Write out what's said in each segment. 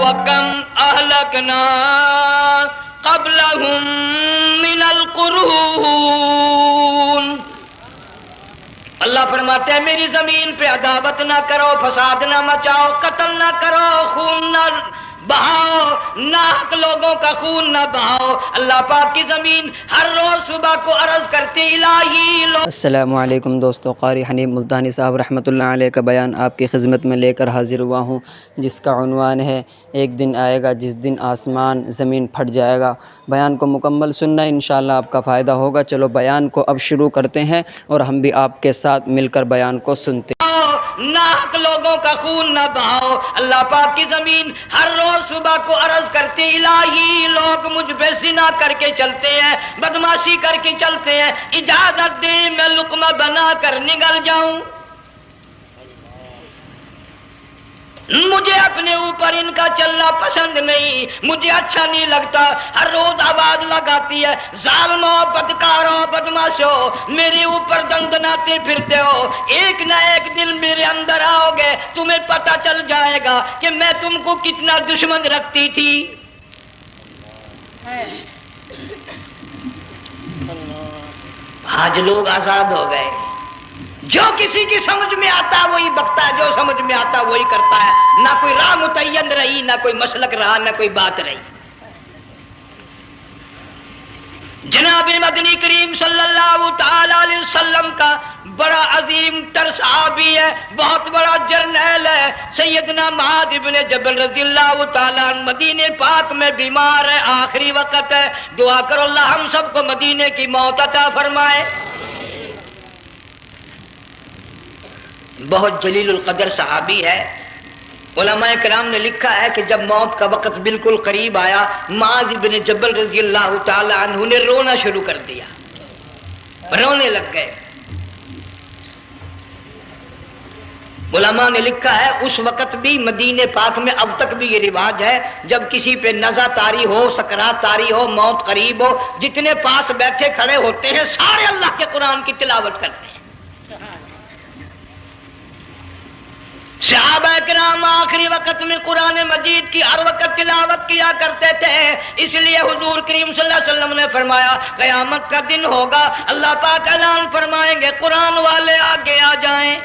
وَكَمْ أَهْلَكْنَا قَبْلَهُمْ مِنَ الْقُرُونِ۔ اللہ فرماتے ہیں میری زمین پہ عداوت نہ کرو، فساد نہ مچاؤ، قتل نہ کرو، خون نہ بہاؤ، ناحق لوگوں کا خون نہ بہاؤ۔ اللہ پاک کی زمین ہر روز صبح کو عرض کرتی الہی السلام علیکم دوستو، قاری حنیف ملتانی صاحب رحمۃ اللہ علیہ کا بیان آپ کی خدمت میں لے کر حاضر ہوا ہوں، جس کا عنوان ہے ایک دن آئے گا جس دن آسمان زمین پھٹ جائے گا۔ بیان کو مکمل سننا، انشاءاللہ آپ کا فائدہ ہوگا۔ چلو بیان کو اب شروع کرتے ہیں اور ہم بھی آپ کے ساتھ مل کر بیان کو سنتے ہیں۔ ناحق لوگوں کا خون نہ بہاؤ۔ اللہ پاک کی زمین ہر روز صبح کو عرض کرتی الہی لوگ مجھ پہ زنا کر کے چلتے ہیں، بدماشی کر کے چلتے ہیں، اجازت دے میں لقمہ بنا کر نگل جاؤں۔ مجھے اپنے اوپر ان کا چلنا پسند نہیں، مجھے اچھا نہیں لگتا۔ ہر روز آواز لگاتی ہے ظالمو، بدکارو، بدماشو، میرے اوپر دندناتے پھرتے ہو، ایک نہ ایک دن میرے اندر آؤ گے، تمہیں پتہ چل جائے گا کہ میں تم کو کتنا دشمن رکھتی تھی۔ آج لوگ آزاد ہو گئے، جو کسی کی سمجھ میں آتا وہی بکتا ہے، جو سمجھ میں آتا وہی کرتا ہے، نہ کوئی راہ متعین رہی، نہ کوئی مسلک رہا، نہ کوئی بات رہی۔ جناب مدنی کریم صلی اللہ تعالی علیہ وسلم کا بڑا عظیم تر صحابی ہے، بہت بڑا جرنیل ہے، سیدنا معاذ ابن جبل رضی اللہ تعالی عنہ مدینے پاک میں بیمار ہے، آخری وقت ہے، دعا کرو اللہ ہم سب کو مدینے کی موت عطا فرمائے۔ بہت جلیل القدر صحابی ہے۔ علماء کرام نے لکھا ہے کہ جب موت کا وقت بالکل قریب آیا، معاذ بن جبل رضی اللہ تعالی عنہ نے رونا شروع کر دیا، رونے لگ گئے۔ علماء نے لکھا ہے اس وقت بھی مدینے پاک میں اب تک بھی یہ رواج ہے، جب کسی پہ نزع طاری ہو، سکرات طاری ہو، موت قریب ہو، جتنے پاس بیٹھے کھڑے ہوتے ہیں سارے اللہ کے قرآن کی تلاوت کرتے ہیں۔ صحابہ کرام آخری وقت میں قرآن مجید کی ہر وقت تلاوت کیا کرتے تھے، اس لیے حضور کریم صلی اللہ علیہ وسلم نے فرمایا قیامت کا دن ہوگا، اللہ پاک اعلان فرمائیں گے قرآن والے آگے آ جائیں۔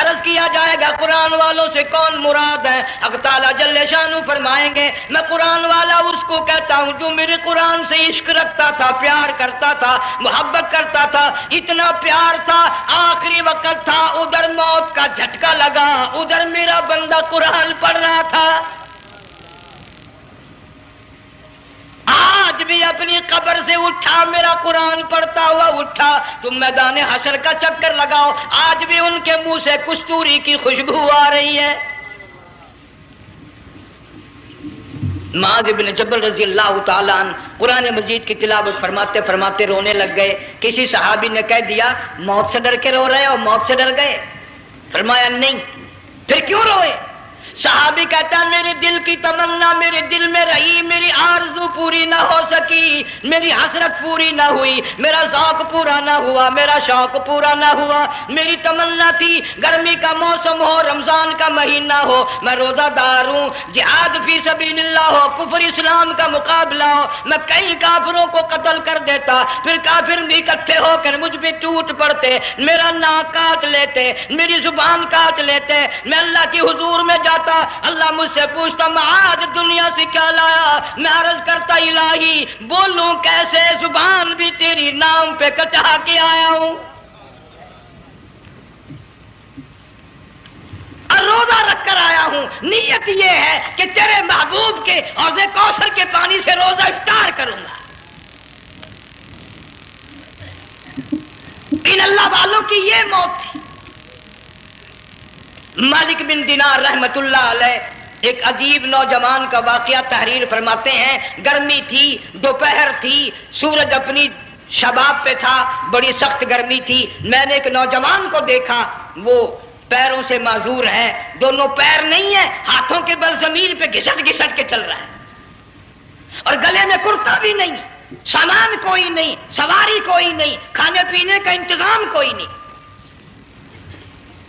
عرض کیا جائے گا قرآن والوں سے کون مراد ہے؟ حق تعالیٰ جل شانہ فرمائیں گے میں قرآن والا اس کو کہتا ہوں جو میرے قرآن سے عشق رکھتا تھا، پیار کرتا تھا، محبت کرتا تھا، اتنا پیار تھا آخری وقت تھا، ادھر موت کا جھٹکا لگا، ادھر میرا بندہ قرآن پڑھ رہا تھا، آج بھی اپنی قبر سے اٹھا، میرا قرآن پڑھتا ہوا اٹھا، تم میدان حشر کا چکر لگاؤ، آج بھی ان کے منہ سے کستوری کی خوشبو آ رہی ہے۔ معاذ بن جبل رضی اللہ تعالیٰ عنہ قرآن مجید کی تلاوت فرماتے فرماتے رونے لگ گئے۔ کسی صحابی نے کہہ دیا موت سے ڈر کے رو رہے ہو، موت سے ڈر گئے؟ فرمایا نہیں۔ پھر کیوں روئے؟ صحابی کہتا ہے میرے دل کی تمنا میرے دل میں رہی، میری آرزو پوری نہ ہو سکی، میری حسرت پوری نہ ہوئی، میرا ذوق پورا نہ ہوا، میرا شوق پورا نہ ہوا۔ میری تمنا تھی گرمی کا موسم ہو، رمضان کا مہینہ ہو، میں روزہ دار ہوں، جہاد فی سبیل اللہ ہو، کفر اسلام کا مقابلہ ہو، میں کئی کافروں کو قتل کر دیتا، پھر کافر بھی اکٹھے ہو کر مجھ پہ ٹوٹ پڑتے، میرا ناک کاٹ لیتے، میری زبان کاٹ لیتے، میں اللہ کی حضور میں جاتا، اللہ مجھ سے پوچھتا معاذ دنیا سے کیا لایا؟ میں عرض کرتا الہی بولوں کیسے، زبان بھی تیری نام پہ کٹا کے آیا ہوں، اور روزہ رکھ کر آیا ہوں، نیت یہ ہے کہ تیرے محبوب کے حوض کوثر کے پانی سے روزہ افطار کروں گا۔ ان اللہ والوں کی یہ موت تھی۔ مالک بن دینار رحمت اللہ علیہ ایک عجیب نوجوان کا واقعہ تحریر فرماتے ہیں، گرمی تھی، دوپہر تھی، سورج اپنی شباب پہ تھا، بڑی سخت گرمی تھی، میں نے ایک نوجوان کو دیکھا، وہ پیروں سے معذور ہے، دونوں پیر نہیں ہیں، ہاتھوں کے بل زمین پہ گھسٹ گھسٹ کے چل رہا ہے، اور گلے میں کرتا بھی نہیں، سامان کوئی نہیں، سواری کوئی نہیں، کھانے پینے کا انتظام کوئی نہیں۔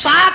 7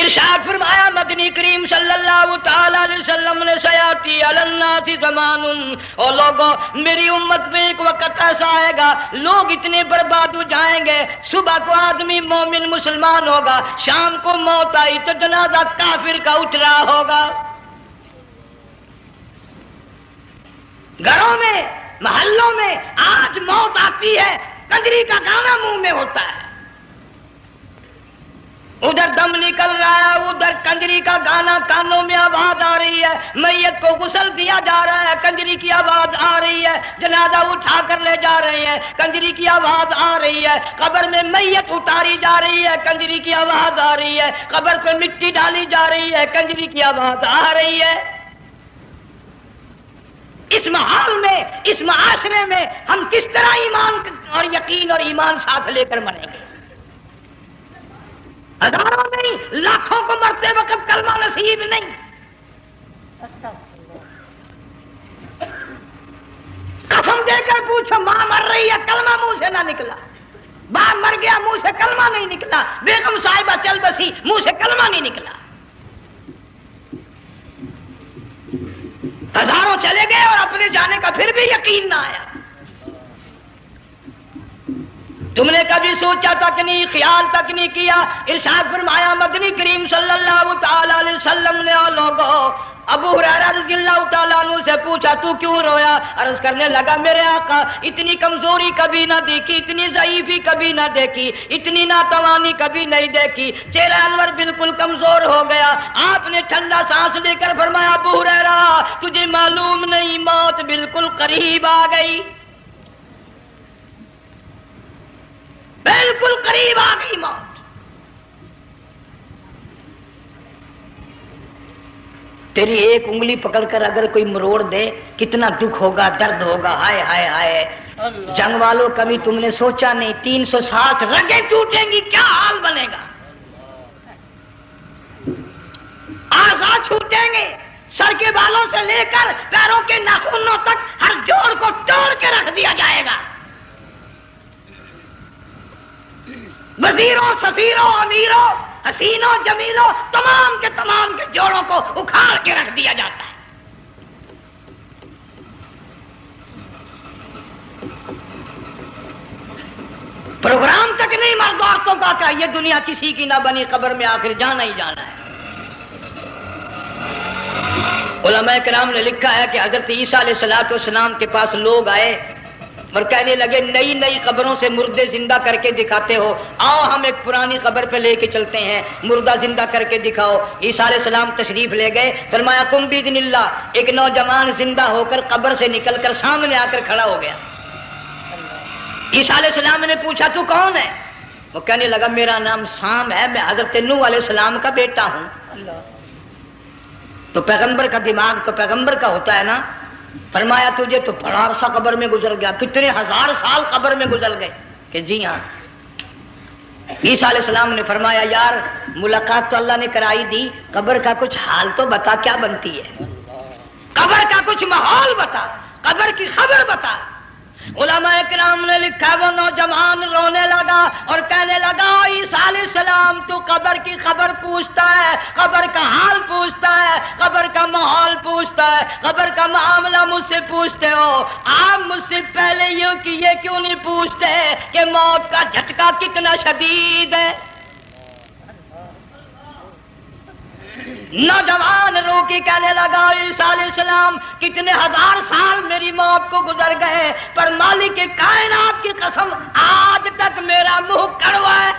ارشاد فرمایا مدنی کریم صلی اللہ تعالی علیہ وسلم نے سیاتی علی الناس زمان، اور لوگوں میری امت میں ایک وقت ایسا آئے گا لوگ اتنے برباد ہو جائیں گے، صبح کو آدمی مومن مسلمان ہوگا، شام کو موت آئی تو جنازہ کافر کا اٹھ رہا ہوگا۔ گھروں میں محلوں میں آج موت آتی ہے، کنجری کا گانا منہ میں ہوتا ہے، ادھر دم نکل رہا ہے، ادھر کنجری کا گانا کانوں میں آواز آ رہی ہے، میت کو غسل دیا جا رہا ہے، کنجری کی آواز آ رہی ہے، جنازہ اٹھا کر لے جا رہے ہیں، کنجری کی آواز آ رہی ہے، قبر میں میت اتاری جا رہی ہے، کنجری کی آواز آ رہی ہے، قبر پہ مٹی ڈالی جا رہی ہے، کنجری کی آواز آ رہی ہے۔ اس ماحول میں، اس معاشرے میں ہم کس طرح ایمان اور یقین اور ایمان ساتھ لے کر مریں گے؟ ہزاروں نہیں لاکھوں کو مرتے وقت کلمہ نصیب نہیں، قسم دے کر پوچھو ماں مر رہی ہے کلمہ منہ سے نہ نکلا، باپ مر گیا منہ سے کلمہ نہیں نکلا، بیگم صاحبہ چل بسی منہ سے کلمہ نہیں نکلا، ہزاروں چلے گئے اور اپنے جانے کا پھر بھی یقین نہ آیا۔ تم نے کبھی سوچا تک نہیں، خیال تک نہیں کیا؟ ارشاد فرمایا مدنی کریم صلی اللہ تعالی علیہ وسلم نے اور لوگوں ابو ہریرہ رضی اللہ تعالیٰ عنہ سے پوچھا تو کیوں رویا؟ عرض کرنے لگا میرے آقا اتنی کمزوری کبھی نہ دیکھی، اتنی ضعیفی کبھی نہ دیکھی، اتنی ناتوانی کبھی نہیں دیکھی، چہرہ انور بالکل کمزور ہو گیا۔ آپ نے ٹھنڈا سانس لے کر فرمایا ابو ہریرہ تجھے معلوم نہیں موت بالکل قریب آ گئی، بالکل قریب آ گئی موت۔ تیری ایک انگلی پکڑ کر اگر کوئی مروڑ دے کتنا دکھ ہوگا، درد ہوگا، ہائے ہائے ہائے۔ جنگ والوں کبھی تم نے سوچا نہیں 360 رگیں ٹوٹیں گی کیا حال بنے گا، اعضاء چھوٹیں گے، سر کے بالوں سے لے کر پیروں کے ناخنوں تک ہر جوڑ کو توڑ کے رکھ دیا جائے گا، وزیروں سفیروں امیروں حسینوں جمیلوں تمام کے جوڑوں کو اکھاڑ کے رکھ دیا جاتا ہے۔ پروگرام تک نہیں مرد عورتوں کا کہ یہ دنیا کسی کی نہ بنی، قبر میں آخر جانا ہی جانا ہے۔ علماء کرام نے لکھا ہے کہ حضرت عیسیٰ علیہ السلام کے پاس لوگ آئے اور کہنے لگے نئی نئی قبروں سے مردے زندہ کر کے دکھاتے ہو، آؤ ہم ایک پرانی قبر پہ لے کے چلتے ہیں، مردہ زندہ کر کے دکھاؤ۔ عیسیٰ علیہ السلام تشریف لے گئے، فرمایا قم باذن اللہ، ایک نوجوان زندہ ہو کر قبر سے نکل کر سامنے آ کر کھڑا ہو گیا۔ عیسیٰ علیہ السلام نے پوچھا تو کون ہے؟ وہ کہنے لگا میرا نام سام ہے، میں حضرت نوح علیہ السلام کا بیٹا ہوں۔ تو پیغمبر کا دماغ تو پیغمبر کا ہوتا ہے نا۔ فرمایا تجھے تو بڑا عرصہ قبر میں گزر گیا، کتنے ہزار سال قبر میں گزر گئے؟ کہ جی ہاں۔ عیسیٰ علیہ السلام نے فرمایا یار ملاقات تو اللہ نے کرائی دی، قبر کا کچھ حال تو بتا کیا بنتی ہے، قبر کا کچھ ماحول بتا، قبر کی خبر بتا۔ علماء کرام نے لکھا وہ نوجوان رونے لگا اور کہنے لگا عیسیٰ علیہ السلام تو قبر کی خبر پوچھتا ہے، قبر کا حال پوچھتا ہے، قبر کا ماحول پوچھتا ہے، قبر کا معاملہ مجھ سے پوچھتے ہو، آپ مجھ سے پہلے یہ کیوں نہیں پوچھتے کہ موت کا جھٹکا کتنا شدید ہے؟ نوجوان رو کے کہنے لگا عیسیٰ علیہ السلام کتنے ہزار سال میری موت کو گزر گئے، پر مالک کائنات کی قسم آج تک میرا منہ کڑوا ہے۔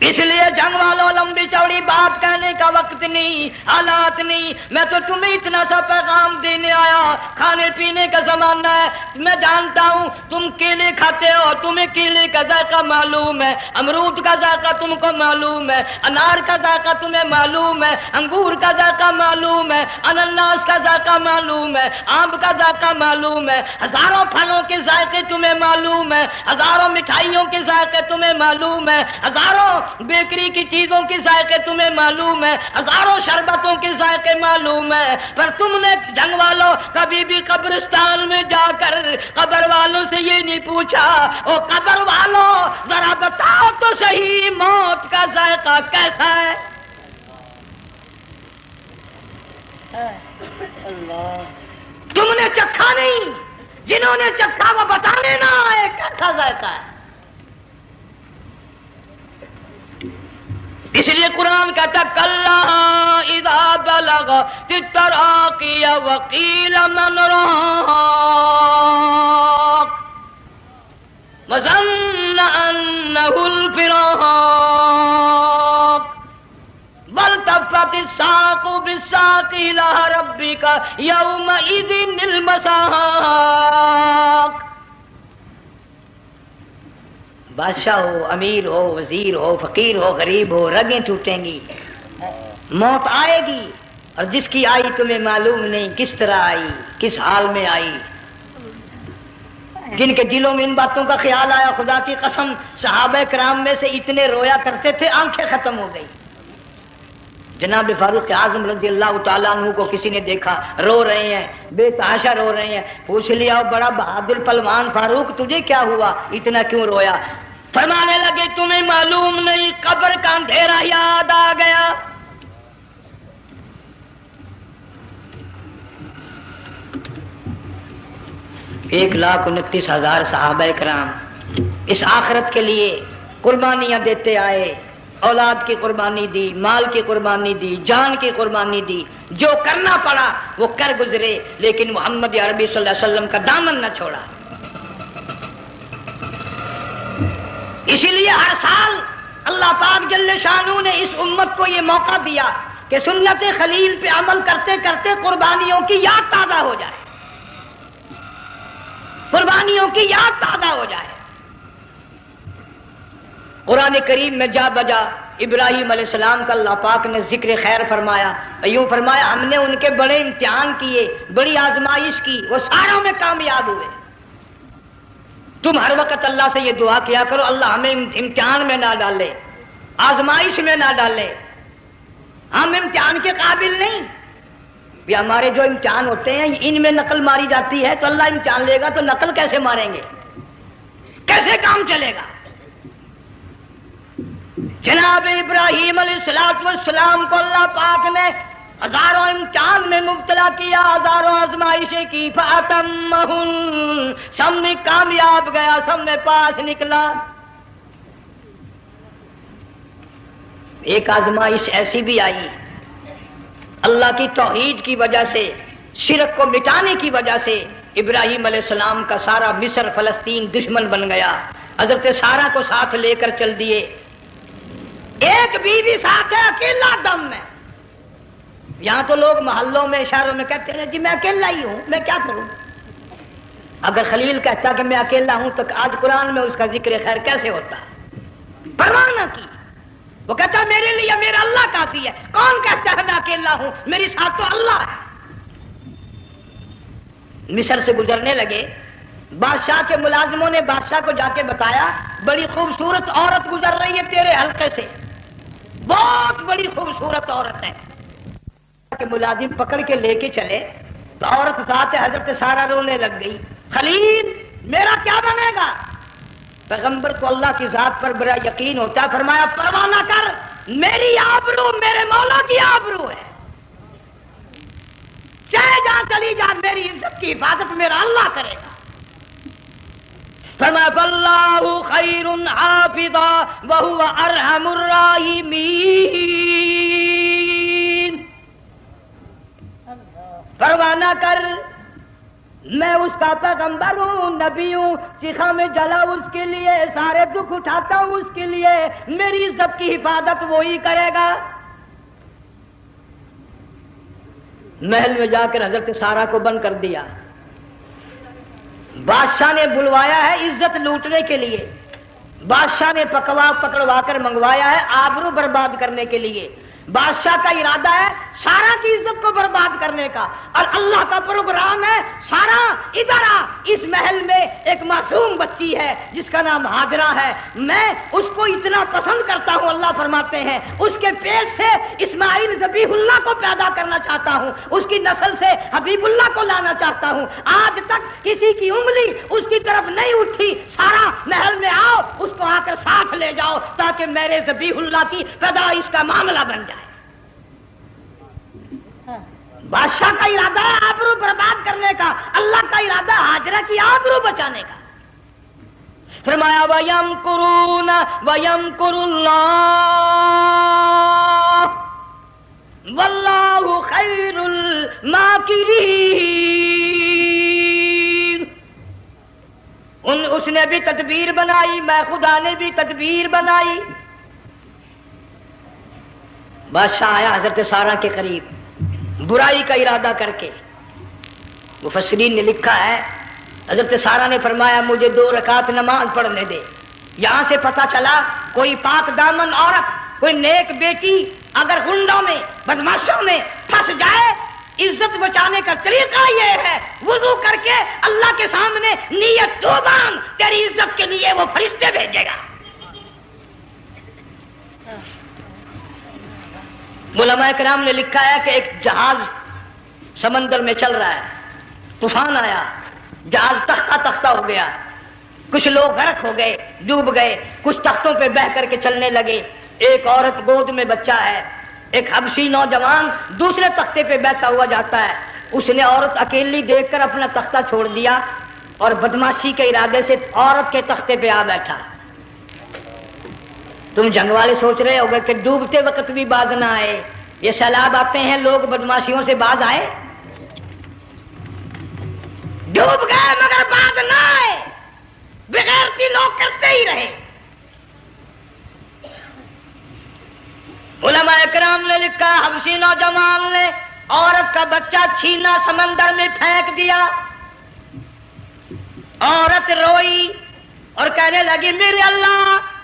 اس لیے جنگ والوں لمبی چوڑی بات کہنے کا وقت نہیں، حالات نہیں، میں تو تمہیں اتنا سا پیغام دینے آیا، کھانے پینے کا زمانہ ہے، میں جانتا ہوں تم کیلے کھاتے ہو، تمہیں کیلے کا ذائقہ معلوم ہے، امرود کا ذائقہ تم کو معلوم ہے، انار کا ذائقہ تمہیں معلوم ہے، انگور کا ذائقہ معلوم ہے، انناس کا ذائقہ معلوم ہے، آم کا ذائقہ معلوم ہے، ہزاروں پھلوں کے ذائقے تمہیں معلوم ہے، ہزاروں مٹھائیوں کے ذائقے تمہیں معلوم ہے، ہزاروں بیکری کی چیزوں کے ذائقے تمہیں معلوم ہے، ہزاروں ہزاروں شربتوں کے ذائقے معلوم ہے، پر تم نے جنگ والوں کبھی بھی قبرستان میں جا کر قبر والوں سے یہ نہیں پوچھا او قبر والوں ذرا بتاؤ تو صحیح موت کا ذائقہ کیسا ہے؟ تم نے چکھا نہیں، جنہوں نے چکھا وہ بتانے نہ آئے کیسا ذائقہ ہے۔ اس لیے قرآن کہتا کلا اذا بلغت التراقی وقیل من راق وظن انہ الفراق والتفت الساق بالساق الى ربک یومئذ المساق۔ بادشاہ ہو، امیر ہو، وزیر ہو، فقیر ہو، غریب ہو، رگیں ٹوٹیں گی، موت آئے گی، اور جس کی آئی تمہیں معلوم نہیں کس طرح آئی، کس حال میں آئی۔ جن کے دلوں میں ان باتوں کا خیال آیا، خدا کی قسم صحابہ کرام میں سے اتنے رویا کرتے تھے آنکھیں ختم ہو گئی۔ جناب فاروق اعظم رضی اللہ تعالیٰ عنہ کو کسی نے دیکھا رو رہے ہیں، بے تحاشا رو رہے ہیں، پوچھ لیا بڑا بہادر پہلوان فاروق تجھے کیا ہوا، اتنا کیوں رویا؟ فرمانے لگے تمہیں معلوم نہیں قبر کا اندھیرا یاد آ گیا۔ 1,29,000 صحابہ کرام اس آخرت کے لیے قربانیاں دیتے آئے، اولاد کی قربانی دی، مال کی قربانی دی، جان کی قربانی دی، جو کرنا پڑا وہ کر گزرے، لیکن محمد عربی صلی اللہ علیہ وسلم کا دامن نہ چھوڑا۔ اسی لیے ہر سال اللہ پاک جل شانہ نے اس امت کو یہ موقع دیا کہ سنت خلیل پہ عمل کرتے کرتے قربانیوں کی یاد تازہ ہو جائے، قربانیوں کی یاد تازہ ہو جائے۔ قرآن کریم میں جا بجا ابراہیم علیہ السلام کا اللہ پاک نے ذکر خیر فرمایا، یوں فرمایا ہم نے ان کے بڑے امتحان کیے، بڑی آزمائش کی، وہ ساروں میں کامیاب ہوئے۔ تم ہر وقت اللہ سے یہ دعا کیا کرو اللہ ہمیں امتحان میں نہ ڈالے، آزمائش میں نہ ڈالے، ہم امتحان کے قابل نہیں۔ یہ ہمارے جو امتحان ہوتے ہیں ان میں نقل ماری جاتی ہے، تو اللہ امتحان لے گا تو نقل کیسے ماریں گے، کیسے کام چلے گا؟ جناب ابراہیم علیہ السلام کو اللہ پاک نے ہزاروں امتحان میں مبتلا کیا، ہزاروں آزمائشیں کی، فَأَتَمَّهُنْ سب میں کامیاب گیا، سب میں پاس نکلا۔ ایک آزمائش ایسی بھی آئی اللہ کی توحید کی وجہ سے، شرک کو مٹانے کی وجہ سے ابراہیم علیہ السلام کا سارا مصر فلسطین دشمن بن گیا، حضرت سارہ کو ساتھ لے کر چل دیے، ایک بیوی ساتھ ہے اکیلا دم میں۔ یہاں تو لوگ محلوں میں شہروں میں کہتے ہیں جی میں اکیلا ہی ہوں، میں کیا کروں؟ اگر خلیل کہتا کہ میں اکیلا ہوں تو آج قرآن میں اس کا ذکر خیر کیسے ہوتا؟ پرواہ نہ کی، وہ کہتا میرے لیے میرا اللہ کافی ہے۔ کون کہتا ہے میں اکیلا ہوں؟ میری ساتھ تو اللہ ہے۔ مصر سے گزرنے لگے، بادشاہ کے ملازموں نے بادشاہ کو جا کے بتایا بڑی خوبصورت عورت گزر رہی ہے تیرے حلقے سے، بہت بڑی خوبصورت عورت ہے۔ کہ ملازم پکڑ کے لے کے چلے تو عورت ذات حضرت سارہ رونے لگ گئی، خلیل میرا کیا بنے گا؟ پیغمبر کو اللہ کی ذات پر بڑا یقین ہوتا ہے، فرمایا پرواہ نہ کر، میری آبرو میرے مولا کی آبرو ہے، چاہے جہاں چلی جا میری عزت کی حفاظت میرا اللہ کرے گا۔ فرمایا فاللہ خیر حافظا وہو ارحم الراحمین۔ پرواہ نہ کر، میں اس کا پیغمبر ہوں، نبی ہوں، چیخا میں جلا اس کے لیے، سارے دکھ اٹھاتا ہوں اس کے لیے، میری عزت کی حفاظت وہی کرے گا۔ محل میں جا کر حضرت سارہ کو بند کر دیا، بادشاہ نے بلوایا ہے عزت لوٹنے کے لیے، بادشاہ نے پکڑوا کر منگوایا ہے آبرو برباد کرنے کے لیے۔ بادشاہ کا ارادہ ہے سارا کی عزت کو برباد کرنے کا، اور اللہ کا پروگرام ہے سارا ادھر آ، اس محل میں ایک معصوم بچی ہے جس کا نام ہاجرہ ہے، میں اس کو اتنا پسند کرتا ہوں، اللہ فرماتے ہیں اس کے پیٹ سے اسماعیل ذبیح اللہ کو پیدا کرنا چاہتا ہوں، اس کی نسل سے حبیب اللہ کو لانا چاہتا ہوں، آج تک کسی کی انگلی اس کی طرف نہیں اٹھی، سارا محل میں آؤ، اس کو آ کر ساتھ لے جاؤ تاکہ میرے ذبیح اللہ کی پیدائش کا معاملہ بن جائے۔ بادشاہ کا ارادہ ہے آبرو برباد کرنے کا، اللہ کا ارادہ ہاجرہ کی آبرو بچانے کا۔ فرمایا وَيَمْكُرُونَ وَيَمْكُرُ اللَّهُ وَاللَّهُ خَيْرُ الْمَاكِرِينَ۔ اس نے بھی تدبیر بنائی، میں خدا نے بھی تدبیر بنائی۔ بادشاہ آیا حضرت سارہ کے قریب برائی کا ارادہ کر کے، مفسرین نے لکھا ہے حضرت سارہ نے فرمایا مجھے 2 رکعت نماز پڑھنے دے۔ یہاں سے پتہ چلا کوئی پاک دامن عورت، کوئی نیک بیٹی اگر غنڈوں میں بدماشوں میں پھنس جائے، عزت بچانے کا طریقہ یہ ہے وضو کر کے اللہ کے سامنے نیت تو باندھ، تیری عزت کے لیے وہ فرشتے بھیجے گا۔ علماء کرام نے لکھا ہے کہ ایک جہاز سمندر میں چل رہا ہے، طوفان آیا، جہاز تختہ تختہ ہو گیا، کچھ لوگ غرق ہو گئے، ڈوب گئے، کچھ تختوں پہ بہ کر کے چلنے لگے، ایک عورت گود میں بچہ ہے، ایک حبشی نوجوان دوسرے تختے پہ بہتا ہوا جاتا ہے، اس نے عورت اکیلی دیکھ کر اپنا تختہ چھوڑ دیا اور بدماشی کے ارادے سے عورت کے تختے پہ آ بیٹھا۔ تم جنگ والے سوچ رہے ہوگے کہ ڈوبتے وقت بھی باز نہ آئے، یہ سیلاب آتے ہیں لوگ بدماشیوں سے باز آئے؟ ڈوب گئے مگر باز نہ آئے، بغیرتی لوگ کرتے ہی رہے۔ علماء کرام نے لکھا حبشی نوجوان نے عورت کا بچہ چھینا سمندر میں پھینک دیا، عورت روئی اور کہنے لگی میرے اللہ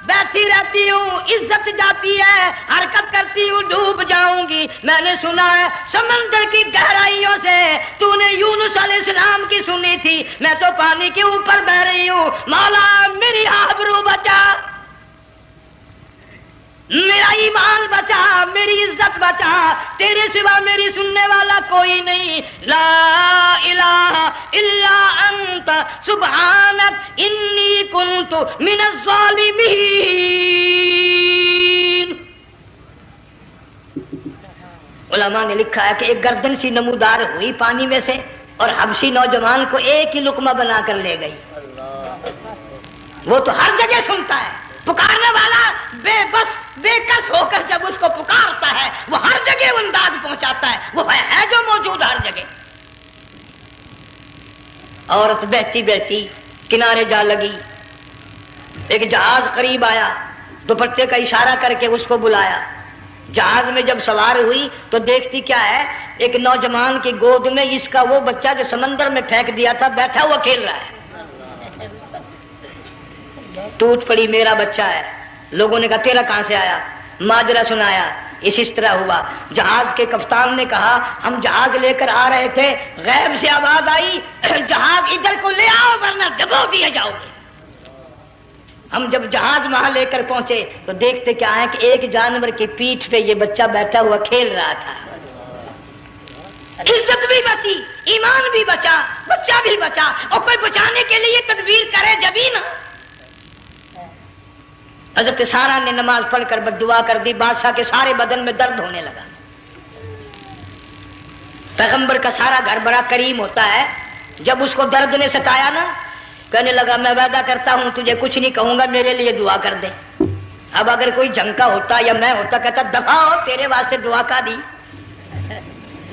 بیٹھی رہتی ہوں، عزت جاتی ہے، حرکت کرتی ہوں، ڈوب جاؤں گی۔ میں نے سنا ہے سمندر کی گہرائیوں سے تو نے یونس علیہ السلام کی سنی تھی، میں تو پانی کے اوپر بہ رہی ہوں، مولا میری آبرو بچا، میرا ایمان بچا، میری عزت بچا، تیرے سوا میری سننے والا کوئی نہیں، لا الہ الا انت سبحانک انی کنت من الظالمین۔ علماء نے لکھا ہے کہ ایک گردن سی نمودار ہوئی پانی میں سے اور حبشی نوجوان کو ایک ہی لقمہ بنا کر لے گئی۔ وہ تو ہر جگہ سنتا ہے، پکارنے والا بے بس بے کس ہو کر جب اس کو پکارتا ہے وہ ہر جگہ انداز پہنچاتا ہے، وہ ہے جو موجود ہر جگہ۔ عورت بہتی بہتی کنارے جا لگی، ایک جہاز قریب آیا، دوپٹے کا اشارہ کر کے اس کو بلایا۔ جہاز میں جب سوار ہوئی تو دیکھتی کیا ہے، ایک نوجوان کی گود میں اس کا وہ بچہ جو سمندر میں پھینک دیا تھا بیٹھا ہوا کھیل رہا ہے۔ ٹوٹ پڑی میرا بچہ ہے، لوگوں نے کہا تیرا کہاں سے آیا؟ ماجرا سنایا، اس طرح ہوا۔ جہاز کے کپتان نے کہا ہم جہاز لے کر آ رہے تھے، غیب سے آواز آئی جہاز ادھر کو لے آؤ ورنہ ڈبو دیے جاؤ گے۔ ہم جب جہاز وہاں لے کر پہنچے تو دیکھتے کیا ہے کہ ایک جانور کی پیٹھ پہ یہ بچہ بیٹھا ہوا کھیل رہا تھا۔ عزت بھی بچی، ایمان بھی بچا، بچہ بھی بچا، اور کوئی بچانے کے لیے تدبیر کرے جبھی نا۔ حضرت سارہ نے نماز پڑھ کر بد دعا کر دی، بادشاہ کے سارے بدن میں درد ہونے لگا۔ پیغمبر کا سارا گھر بڑا کریم ہوتا ہے، جب اس کو درد نے ستایا نا کہنے لگا میں وعدہ کرتا ہوں تجھے کچھ نہیں کہوں گا، میرے لیے دعا کر دے۔ اب اگر کوئی جنگ کا ہوتا یا میں ہوتا کہتا دفع ہو تیرے واسطے دعا کا دی،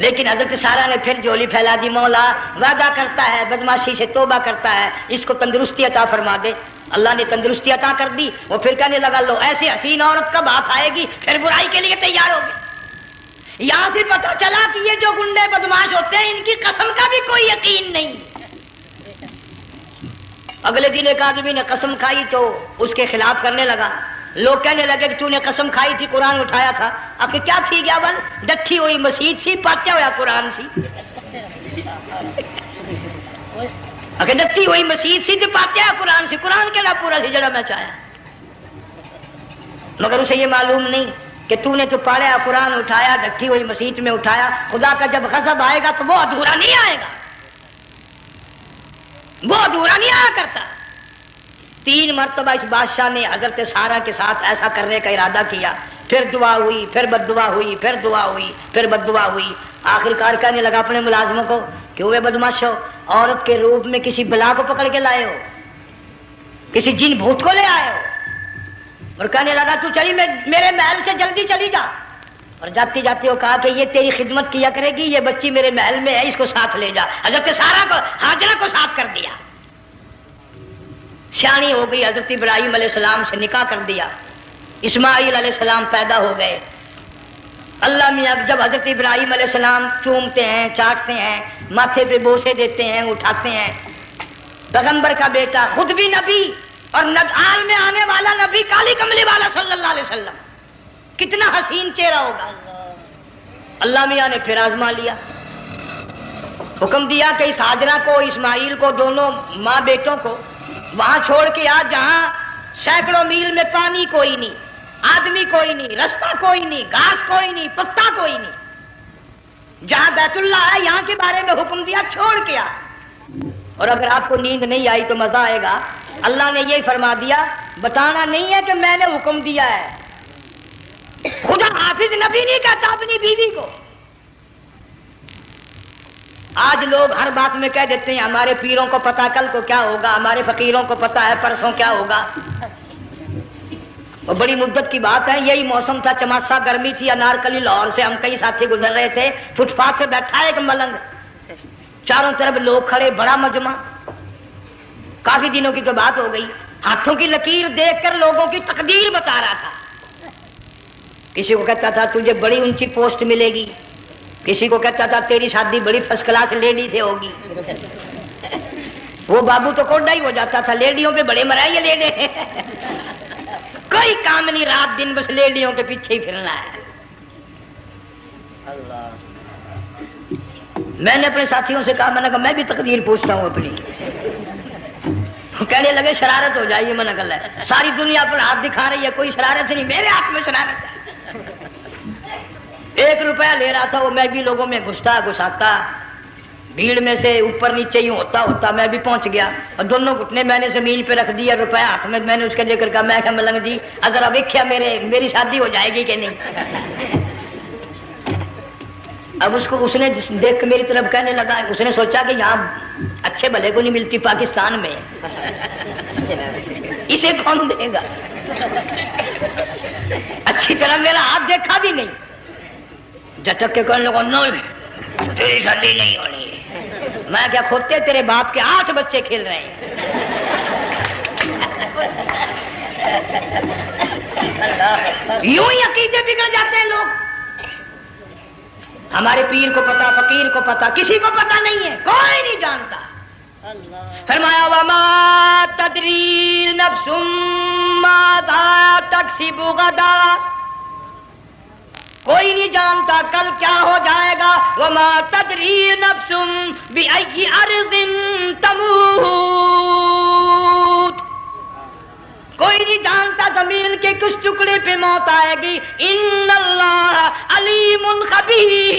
لیکن حضرت سارہ نے پھر جھولی پھیلا دی، مولا وعدہ کرتا ہے بدماشی سے توبہ کرتا ہے، اس کو تندرستی عطا فرما دے۔ اللہ نے تندرستی عطا کر دی۔ وہ پھر کہنے لگا لو ایسی حسین عورت کب آپ آئے گی، پھر برائی کے لیے تیار ہوگی۔ یہاں سے پتہ چلا کہ یہ جو گنڈے بدماش ہوتے ہیں ان کی قسم کا بھی کوئی یقین نہیں۔ اگلے دن ایک آدمی نے قسم کھائی تو اس کے خلاف کرنے لگا، لوگ کہنے لگے کہ تو نے قسم کھائی تھی قرآن اٹھایا تھا، اب کہ کیا تھی گیا بل ڈٹھی ہوئی مسیت سی پاٹیا ہوا قرآن سی، اگر ڈٹھی ہوئی مسیت سی تو پاٹیا قرآن سی، قرآن کے پورا سی جڑا میں چاہیا، مگر اسے یہ معلوم نہیں کہ تو نے تو پڑھا قرآن اٹھایا ڈٹھی ہوئی مسیت میں اٹھایا، خدا کا جب غضب آئے گا تو وہ ادھورا نہیں آئے گا، وہ ادھورا نہیں آیا کرتا۔ 3 مرتبہ اس بادشاہ نے حضرت سارہ کے ساتھ ایسا کرنے کا ارادہ کیا، پھر دعا ہوئی، پھر بد دعا ہوئی، پھر دعا ہوئی، پھر بد دعا ہوئی، آخر کار کہنے لگا اپنے ملازموں کو کہ ہوئے بدماشو، عورت کے روپ میں کسی بلا کو پکڑ کے لائے ہو، کسی جن بھوت کو لے آئے ہو، اور کہنے لگا تو چلی میرے محل سے جلدی چلی جا، اور جاتی جاتی وہ کہا کہ یہ تیری خدمت کیا کرے گی، یہ بچی میرے محل میں ہے، اس کو ساتھ لے جا۔ حضرت سارہ کو ہاجرہ کو ساتھ کر دیا، سیانی ہو گئی، حضرت ابراہیم علیہ السلام سے نکاح کر دیا، اسماعیل علیہ السلام پیدا ہو گئے۔ اللہ میاں جب حضرت ابراہیم علیہ السلام چومتے ہیں، چاٹتے ہیں، ماتھے پہ بوسے دیتے ہیں، اٹھاتے ہیں، پیغمبر کا بیٹا خود بھی نبی اور آل میں آنے والا نبی کالی کملی والا صلی اللہ علیہ وسلم، کتنا حسین چہرہ ہوگا۔ اللہ میاں نے پھر آزما لیا، حکم دیا کہ اس ہاجرہ کو، اسماعیل کو، دونوں ماں بیٹوں کو وہاں چھوڑ کے آ جہاں سینکڑوں میل میں پانی کوئی نہیں، آدمی کوئی نہیں، رستہ کوئی نہیں، گھاس کوئی نہیں، پتا کوئی نہیں، جہاں بیت اللہ ہے یہاں کے بارے میں حکم دیا چھوڑ کے آ۔ اور اگر آپ کو نیند نہیں آئی تو مزہ آئے گا، اللہ نے یہ فرما دیا، بتانا نہیں ہے کہ میں نے حکم دیا ہے، خدا حافظ نبی نہیں کہتا اپنی بیوی کو۔ آج لوگ ہر بات میں کہہ دیتے ہیں ہمارے پیروں کو پتا کل کو کیا ہوگا، ہمارے فقیروں کو پتا ہے پرسوں کیا ہوگا۔ اور بڑی مدت کی بات ہے، یہی موسم تھا، چماسا گرمی تھی، انارکلی لاہور سے ہم کئی ساتھی گزر رہے تھے، فٹ پاتھ پہ بیٹھا ایک ملنگ، چاروں طرف لوگ کھڑے، بڑا مجمع، کافی دنوں کی تو بات ہو گئی، ہاتھوں کی لکیر دیکھ کر لوگوں کی تقدیر بتا رہا تھا، کسی کو کہتا تھا تجھے بڑی اونچی پوسٹ ملے گی، کسی کو کہتا تھا تیری شادی بڑی فرسٹ کلاس لیڈی سے ہوگی، وہ بابو تو کوڈا ہی ہو جاتا تھا، لیڈیوں پہ بڑے مرائے لیڈے کوئی کام نہیں، رات دن بس لیڈیوں کے پیچھے ہی پھرنا ہے۔ میں نے اپنے ساتھیوں سے کہا، میں نے کہا میں بھی تقدیر پوچھتا ہوں اپنی، کہنے لگے شرارت ہو جائے گی، میں نے کہا ساری دنیا پر ہاتھ دکھا رہی ہے، کوئی شرارت نہیں، میرے ہاتھ میں شرارت ہے۔ 1 روپیہ لے رہا تھا وہ، میں بھی لوگوں میں گھساتا بھیڑ میں سے اوپر نیچے ہی ہوتا میں بھی پہنچ گیا، اور دونوں گھٹنے میں نے زمین پہ رکھ دیا، روپیہ ہاتھ میں، میں نے اس کے لے کر کہا، میں کہا ملنگ جی اگر اب دیکھا میری شادی ہو جائے گی کہ نہیں۔ اب اس نے دیکھ کے میری طرف کہنے لگا، اس نے سوچا کہ یہاں اچھے بھلے کو نہیں ملتی پاکستان میں، اسے کون دے گا، اچھی طرح میرا ہاتھ دیکھا بھی نہیں، جھٹک کے کہنے لگا نہیں تیری شادی نہیں ہونی ہے۔ میں کیا کھوتے تیرے باپ کے 8 بچے کھیل رہے ہیں۔ یوں ہی عقیدے بگڑ جاتے ہیں لوگ، ہمارے پیر کو پتا، فقیر کو پتا، کسی کو پتا نہیں ہے، کوئی نہیں جانتا۔ فرمایا وما تدری نفس ماذا تکسب غدا، کوئی نہیں جانتا کل کیا ہو جائے گا۔ وما تدری نفس بأی ارض تموت، کوئی نہیں جانتا زمین کے کس ٹکڑے پہ موت آئے گی۔ ان اللہ علیم خبیر،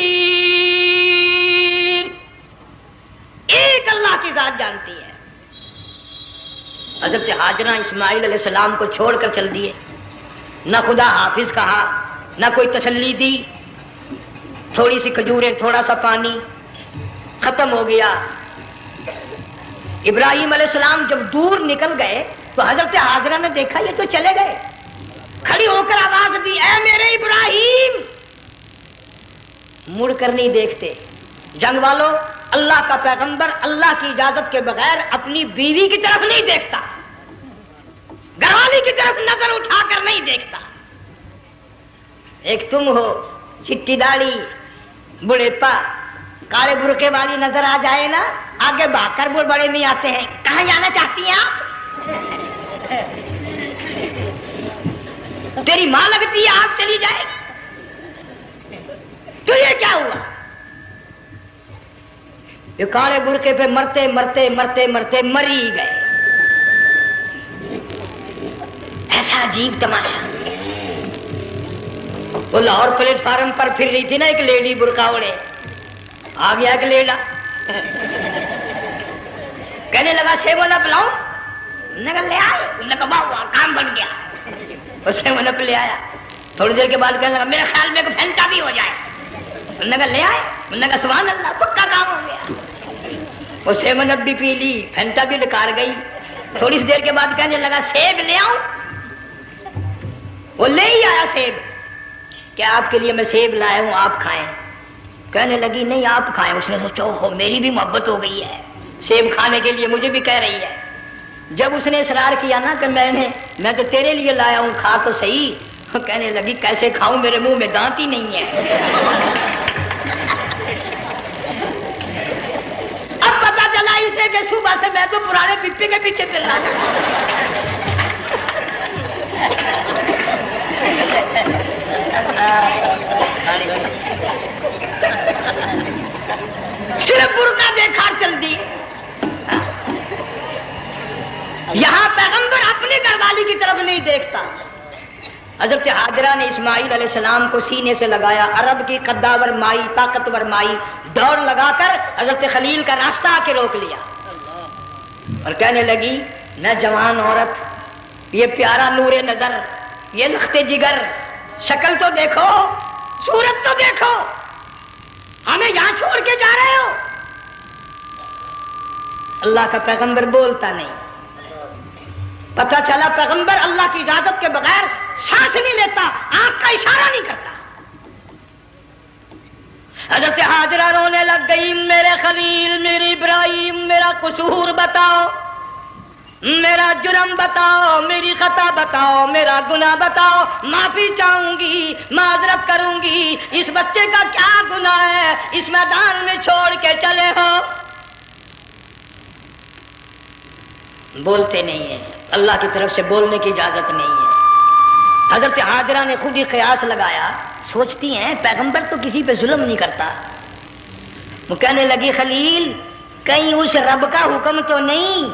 ایک اللہ کی ذات جانتی ہے۔ حضرت ہاجرہ اسماعیل علیہ السلام کو چھوڑ کر چل دیے، نہ خدا حافظ کہا، نہ کوئی تسلی دی، تھوڑی سی کھجوریں، تھوڑا سا پانی، ختم ہو گیا۔ ابراہیم علیہ السلام جب دور نکل گئے تو حضرت ہاجرہ نے دیکھا یہ تو چلے گئے، کھڑی ہو کر آواز دی، اے میرے ابراہیم، مڑ کر نہیں دیکھتے۔ جنگ والوں، اللہ کا پیغمبر اللہ کی اجازت کے بغیر اپنی بیوی کی طرف نہیں دیکھتا، گھر والی کی طرف نظر اٹھا کر نہیں دیکھتا۔ ایک تم ہو، چٹی داڑھی، بڑھیپا، کالے برقعے والی نظر آ جائے نا، آگے بھاگ کر بڑے نہیں آتے ہیں، کہاں جانا چاہتی ہیں آپ؟ تیری ماں لگتی ہے آپ چلی جائے تو یہ کیا ہوا؟ یہ کالے برقعے پہ مرتے مرتے مرتے مرتے مری گئے. ایسا عجیب تماشا. وہ لاہور پلیٹ فارم پر پھر رہی تھی نا ایک لیڈی برقع اوڑے, آ گیا ایک لیڈا کہنے لگا سیب نپ لاؤں, نے کہا لے آئے, نے کہا واہ کام بن گیا. وہ سیب نپ لے آیا. تھوڑی دیر کے بعد کہنے لگا میرے خیال میں پھینٹا بھی ہو جائے, نے کہا لے آئے, نے کہا سبحان اللہ پکا کام ہو گیا. وہ سیب نپ بھی پی لی, پھینٹا بھی ڈکار گئی. تھوڑی سی دیر کے بعد کہنے لگا سیب لے آؤں, وہ لے ہی آیا سیب. کیا آپ کے لیے میں سیب لایا ہوں آپ کھائیں؟ کہنے لگی نہیں آپ کھائیں. اس نے سوچا ہو میری بھی محبت ہو گئی ہے, سیب کھانے کے لیے مجھے بھی کہہ رہی ہے. جب اس نے اصرار کیا نا کہ میں تو تیرے لیے لایا ہوں کھا تو صحیح, کہنے لگی کیسے کھاؤں میرے منہ میں دانت ہی نہیں ہے. اب پتا چلا اسے کہ صبح سے میں تو پرانے پپی کے پیچھے پھر رہا تھا. صرف برقع دیکھا چل دی. یہاں پیغمبر اپنی گھر والی کی طرف نہیں دیکھتا. حضرت ہاجرہ نے اسماعیل علیہ السلام کو سینے سے لگایا. عرب کی قداور مائی, طاقتور مائی, دوڑ لگا کر حضرت خلیل کا راستہ آ کے روک لیا اور کہنے لگی میں جوان عورت, یہ پیارا نور نظر, یہ لخت جگر, شکل تو دیکھو, صورت تو دیکھو, ہمیں یہاں چھوڑ کے جا رہے ہو. اللہ کا پیغمبر بولتا نہیں. پتہ چلا پیغمبر اللہ کی اجازت کے بغیر سانس نہیں لیتا, آنکھ کا اشارہ نہیں کرتا. حضرت ہاجرہ رونے لگ گئی, میرے خلیل, میری ابراہیم, میرا قصور بتاؤ, میرا جرم بتاؤ, میری خطا بتاؤ, میرا گناہ بتاؤ, معافی چاہوں گی, معذرت کروں گی. اس بچے کا کیا گناہ ہے اس میدان میں چھوڑ کے چلے ہو؟ بولتے نہیں ہیں, اللہ کی طرف سے بولنے کی اجازت نہیں ہے. حضرت ہاجرہ نے خود ہی قیاس لگایا, سوچتی ہیں پیغمبر تو کسی پہ ظلم نہیں کرتا. وہ کہنے لگی خلیل کہیں اس رب کا حکم تو نہیں,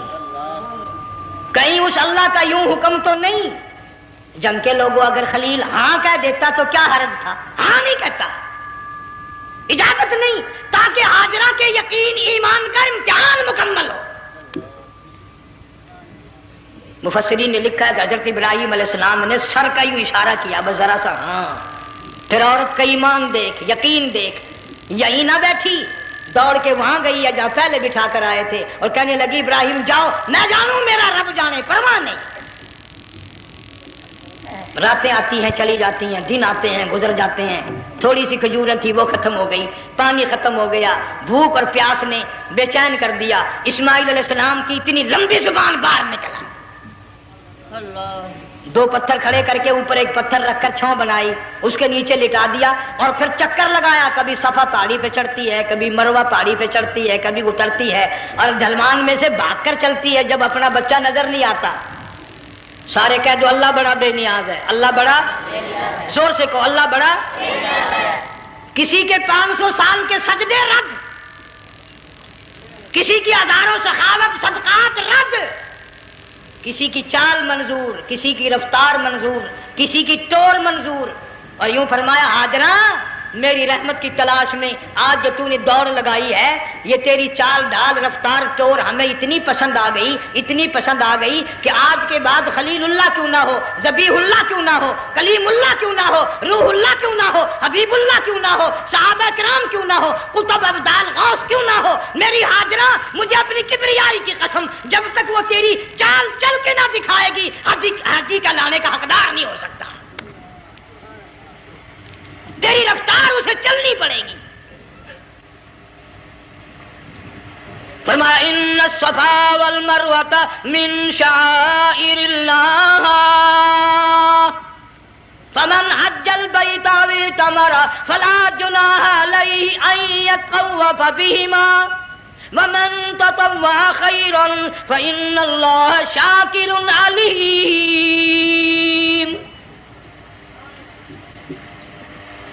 کہیں اس اللہ کا یوں حکم تو نہیں. جنگ کے لوگوں اگر خلیل ہاں کہہ دیتا تو کیا حرج تھا, ہاں نہیں کہتا, اجازت نہیں, تاکہ ہاجرہ کے یقین ایمان کا امتحان مکمل ہو. مفسرین نے لکھا ہے کہ حضرت ابراہیم علیہ السلام نے سر کا یوں اشارہ کیا, بس ذرا سا ہاں. پھر عورت کا ایمان دیکھ, یقین دیکھ, یہی نہ بیٹھی, دوڑ کے وہاں گئی ہے جہاں پہلے بٹھا کر آئے تھے اور کہنے لگی ابراہیم جاؤ, میں جانوں میرا رب جانے, پرواہ نہیں. راتیں آتی ہیں چلی جاتی ہیں, دن آتے ہیں گزر جاتے ہیں. تھوڑی سی کھجوریں تھی وہ ختم ہو گئی, پانی ختم ہو گیا, بھوک اور پیاس نے بے چین کر دیا. اسماعیل علیہ السلام کی اتنی لمبی زبان باہر نکلا. دو پتھر کھڑے کر کے اوپر ایک پتھر رکھ کر چھاؤں بنائی, اس کے نیچے لٹا دیا اور پھر چکر لگایا. کبھی صفا پہاڑی پہ چڑھتی ہے, کبھی مروہ پہاڑی پہ چڑھتی ہے, کبھی اترتی ہے اور ڈھلوان میں سے بھاگ کر چلتی ہے. جب اپنا بچہ نظر نہیں آتا سارے کہہ دو اللہ بڑا بے نیاز ہے, اللہ بڑا, زور سے کہو اللہ بڑا. کسی کے 500 سال کے سجدے رد, کسی کی ہزاروں سخاوت صدقات رد, کسی کی چال منظور, کسی کی رفتار منظور, کسی کی ٹور منظور. اور یوں فرمایا ہاجرہ میری رحمت کی تلاش میں آج جو تو نے دوڑ لگائی ہے, یہ تیری چال ڈال رفتار ٹور ہمیں اتنی پسند آ گئی, اتنی پسند آ گئی کہ آج کے بعد خلیل اللہ کیوں نہ ہو, ذبیح اللہ کیوں نہ ہو, کلیم اللہ کیوں نہ ہو, روح اللہ کیوں نہ ہو, حبیب اللہ کیوں نہ ہو, صحابہ کرام کیوں نہ ہو, قطب ابدال غوث کیوں نہ ہو. میری ہاجرہ مجھے اپنی کبریائی کی قسم جب تک وہ تیری چال چل کے نہ دکھائے گی حاجی کا لانے کا حقدار نہیں ہو سکتا. تیری رفتار اسے چلنی پڑے گی. فرمایا ان الصفا والمروہ من شعائر اللہ فمن حج البیت او اعتمر فلا جناح علیہ ان یطوف بہما ومن تطوع خیرا فإن اللہ شاکر علیم.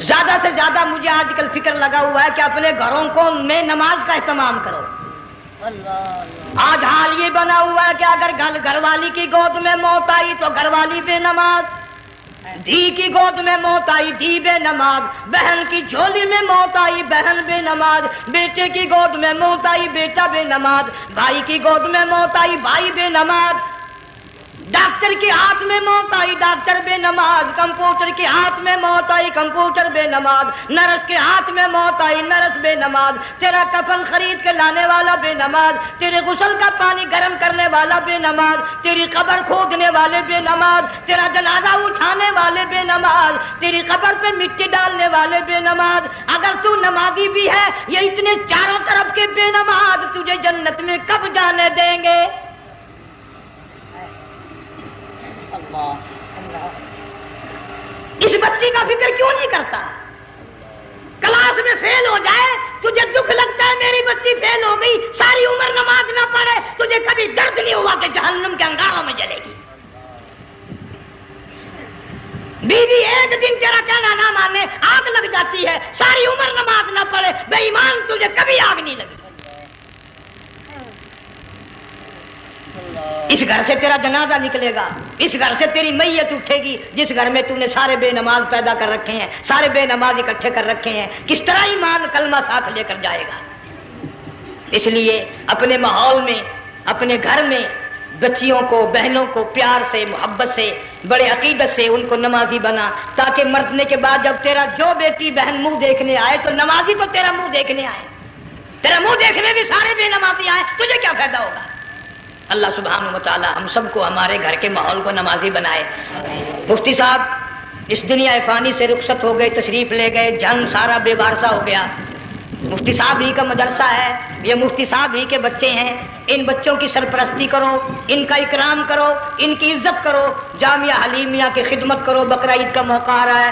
زیادہ سے زیادہ مجھے آج کل فکر لگا ہوا ہے کہ اپنے گھروں کو میں نماز کا اہتمام کرو. آج حال یہ بنا ہوا ہے کہ اگر گھر والی کی گود میں موت آئی تو گھر والی بے نماز، دھی کی گود میں موت آئی دھی بے نماز، بہن کی جھولی میں موت آئی بہن بے نماز، بیٹے کی گود میں موت آئی بیٹا بے نماز، بھائی کی گود میں موت آئی بھائی بے نماز، ڈاکٹر کے ہاتھ میں موت آئی ڈاکٹر بے نماز، کمپیوٹر کے ہاتھ میں موت آئی کمپیوٹر بے نماز، نرس کے ہاتھ میں موت آئی نرس بے نماز، تیرا کفن خرید کے لانے والا بے نماز، تیرے غسل کا پانی گرم کرنے والا بے نماز، تیری قبر کھودنے والے بے نماز، تیرا جنازہ اٹھانے والے بے نماز، تیری قبر پہ مٹی ڈالنے والے بے نماز. اگر تو نمازی بھی ہے یہ اتنے چاروں طرف کے بے نماز تجھے جنت میں کب جانے دیں گے؟ اس بچی کا فکر کیوں نہیں کرتا؟ کلاس میں فیل ہو جائے تجھے دکھ لگتا ہے میری بچی فیل ہو گئی، ساری عمر نماز نہ پڑھے تجھے کبھی درد نہیں ہوا کہ جہنم کے انگاروں میں جلے گی. بیوی ایک دن تیرا کہنا نہ مانے آگ لگ جاتی ہے، ساری عمر نماز نہ پڑھے بے ایمان تجھے کبھی آگ نہیں لگی. اس گھر سے تیرا جنازہ نکلے گا، اس گھر سے تیری میت اٹھے گی جس گھر میں تو نے سارے بے نماز پیدا کر رکھے ہیں، سارے بے نماز اکٹھے کر رکھے ہیں. کس طرح ایمان کلمہ ساتھ لے کر جائے گا؟ اس لیے اپنے ماحول میں اپنے گھر میں بچیوں کو بہنوں کو پیار سے محبت سے بڑے عقیدت سے ان کو نمازی بنا، تاکہ مرنے کے بعد جب تیرا جو بیٹی بہن منہ دیکھنے آئے تو نمازی تو تیرا منہ دیکھنے آئے، تیرا منہ دیکھنے بھی سارے بے نمازی آئے، تجھے کیا فائدہ ہوگا؟ اللہ سبحانہ و تعالی ہم سب کو ہمارے گھر کے ماحول کو نمازی بنائے. مفتی صاحب اس دنیا فانی سے رخصت ہو گئے، تشریف لے گئے، جان سارا بے وارثہ ہو گیا. مفتی صاحب ہی کا مدرسہ ہے، یہ مفتی صاحب ہی کے بچے ہیں، ان بچوں کی سرپرستی کرو، ان کا اکرام کرو، ان کی عزت کرو، جامعہ حلیمیہ کی خدمت کرو. بقرہ عید کا موقع آ رہا ہے،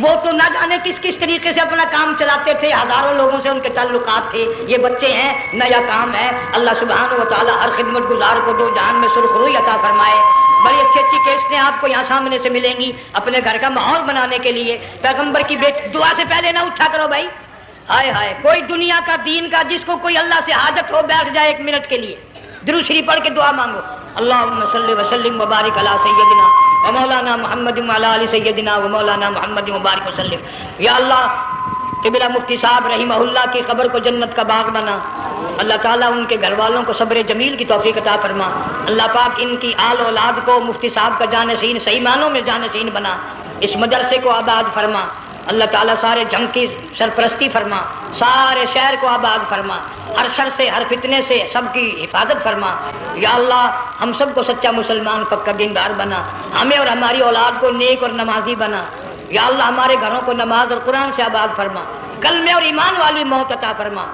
وہ تو نہ جانے کس کس طریقے سے اپنا کام چلاتے تھے، ہزاروں لوگوں سے ان کے تعلقات تھے. یہ بچے ہیں، نیا کام ہے. اللہ سبحانہ و تعالی ہر خدمت گزار کو دو جہان میں سرخ روئی عطا فرمائے. بڑی اچھی اچھی کیسٹیں آپ کو یہاں سامنے سے ملیں گی اپنے گھر کا ماحول بنانے کے لیے. پیغمبر کی دعا سے پہلے نہ اٹھا کرو بھائی. ہائے ہائے، کوئی دنیا کا دین کا جس کو کوئی اللہ سے حاجت ہو بیٹھ جائے ایک منٹ کے لیے، درود شریف پڑھ کے دعا مانگو. اللہم صلی وسلم وبارک علی سیدنا و مولانا محمد وعلی آل سیدنا و مولانا محمد وبارک وسلم. یا اللہ قبلہ مفتی صاحب رحمہ اللہ کی قبر کو جنت کا باغ بنا. اللہ تعالیٰ ان کے گھر والوں کو صبر جمیل کی توفیق عطا فرما. اللہ پاک ان کی آل اولاد کو مفتی صاحب کا جانشین صحیح معنوں میں جانشین بنا. اس مدرسے کو آباد فرما. اللہ تعالیٰ سارے جنگ کی سرپرستی فرما، سارے شہر کو آباد فرما، ہر شر سے ہر فتنے سے سب کی حفاظت فرما. یا اللہ ہم سب کو سچا مسلمان پکا دیندار بنا، ہمیں اور ہماری اولاد کو نیک اور نمازی بنا. یا اللہ ہمارے گھروں کو نماز اور قرآن سے آباد فرما، کلمے اور ایمان والی موت عطا فرما.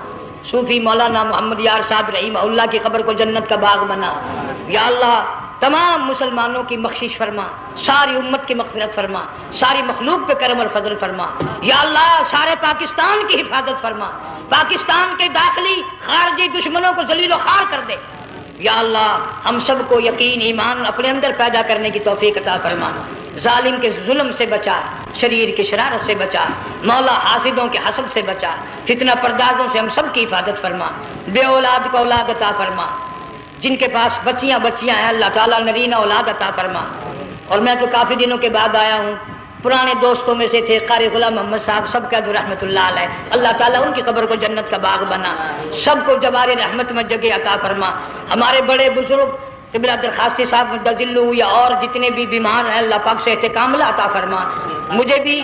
صوفی مولانا محمد یار صاحب رحمہ اللہ کی قبر کو جنت کا باغ بنا. یا اللہ تمام مسلمانوں کی بخشش فرما، ساری امت کی مغفرت فرما، ساری مخلوق پہ کرم اور فضل فرما. یا اللہ سارے پاکستان کی حفاظت فرما، پاکستان کے داخلی خارجی دشمنوں کو ذلیل و خوار کر دے. یا اللہ ہم سب کو یقین ایمان اپنے اندر پیدا کرنے کی توفیق عطا فرما. ظالم کے ظلم سے بچا، شریر کی شرارت سے بچا، مولا حاسدوں کے حسد سے بچا، فتنہ پردازوں سے ہم سب کی حفاظت فرما. بے اولاد کو اولاد عطا فرما، جن کے پاس بچیاں ہیں اللہ تعالیٰ نرینہ اولاد عطا فرما. اور میں تو کافی دنوں کے بعد آیا ہوں، پرانے دوستوں میں سے تھے قاری غلام محمد صاحب، سب کا رحمت اللہ علیہ. اللہ تعالیٰ ان کی قبر کو جنت کا باغ بنا، سب کو جوار رحمت میں جگہ عطا فرما. ہمارے بڑے بزرگ قبلہ درخواستی صاحب مدذلو یا اور جتنے بھی بیمار ہیں اللہ پاک صحت کاملہ عطا فرما. مجھے بھی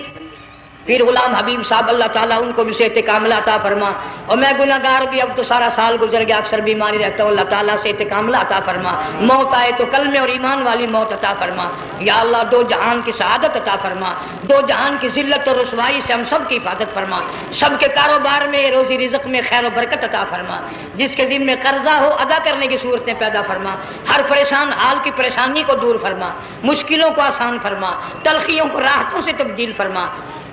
پیر غلام حبیب صاحب اللہ تعالیٰ ان کو بھی صحت کاملہ عطا فرما. اور میں گناہ گار بھی، اب تو سارا سال گزر گیا، اکثر بیماری رہتا ہوں، اللہ تعالیٰ صحت کاملہ عطا فرما. موت آئے تو کلمے اور ایمان والی موت عطا فرما. یا اللہ دو جہان کی سعادت عطا فرما، دو جہان کی ذلت اور رسوائی سے ہم سب کی حفاظت فرما. سب کے کاروبار میں روزی رزق میں خیر و برکت عطا فرما. جس کے ذمہ قرضہ ہو ادا کرنے کی صورتیں پیدا فرما. ہر پریشان حال کی پریشانی کو دور فرما، مشکلوں کو آسان فرما، تلخیوں کو راحتوں سے تبدیل فرما.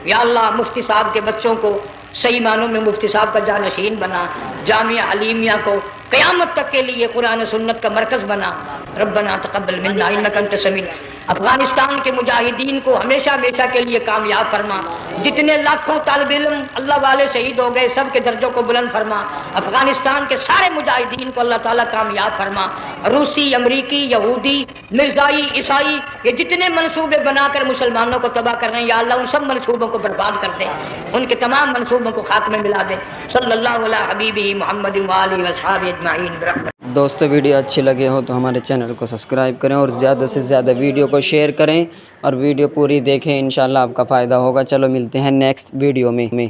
یا اللہ مفتی صاحب کے بچوں کو صحیح معنوں میں مفتی صاحب کا جانشین بنا، جامعہ علیمیہ کو قیامت تک کے لیے قرآن و سنت کا مرکز بنا۔ ربنا تقبل منا انک انت السمیع۔ افغانستان کے مجاہدین کو ہمیشہ ہمیشہ کے لیے کامیاب فرما، جتنے لاکھوں طالب علم اللہ والے شہید ہو گئے سب کے درجوں کو بلند فرما، افغانستان کے سارے مجاہدین کو اللہ تعالیٰ کامیاب فرما۔ روسی، امریکی، یہودی، مرزائی، عیسائی، یہ جتنے منصوبے بنا کر مسلمانوں کو تباہ کر رہے ہیں یا اللہ ان سب منصوبوں کو برباد کر دے، ان کے تمام منصوبوں کو خاتمے ملا دے۔ صلی اللہ علیہ حبیبہ محمد وآلہ وصحبہ اجمعین برحمتہ۔ دوستو ویڈیو اچھی لگے ہو تو ہمارے چینل کو سبسکرائب کریں اور زیادہ سے زیادہ ویڈیو کو شیئر کریں اور ویڈیو پوری دیکھیں، انشاءاللہ آپ کا فائدہ ہوگا۔ چلو ملتے ہیں نیکسٹ ویڈیو میں۔